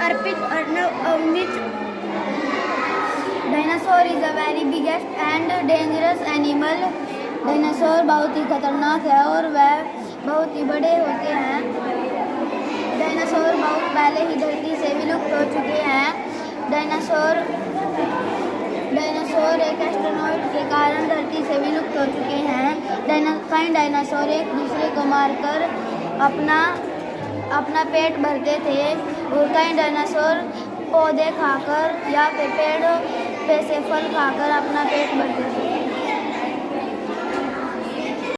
Arpit Arnav Avneet. Dinosaur is a very biggest and dangerous animal. Dinosaur बहुत ही खतरनाक है और वह बहुत ही बड़े होते हैं। डायनासोर बहुत पहले ही धरती से विलुप्त हो चुके हैं। डायनासोर एक एस्ट्रोनॉट के कारण धरती से विलुप्त हो चुके हैं। कई डायनासोर एक दूसरे को मारकर अपना पेट भरते थे और कई डायनासोर पौधे खाकर या फिर पेड़ों पे से फल खाकर अपना पेट भरते थे।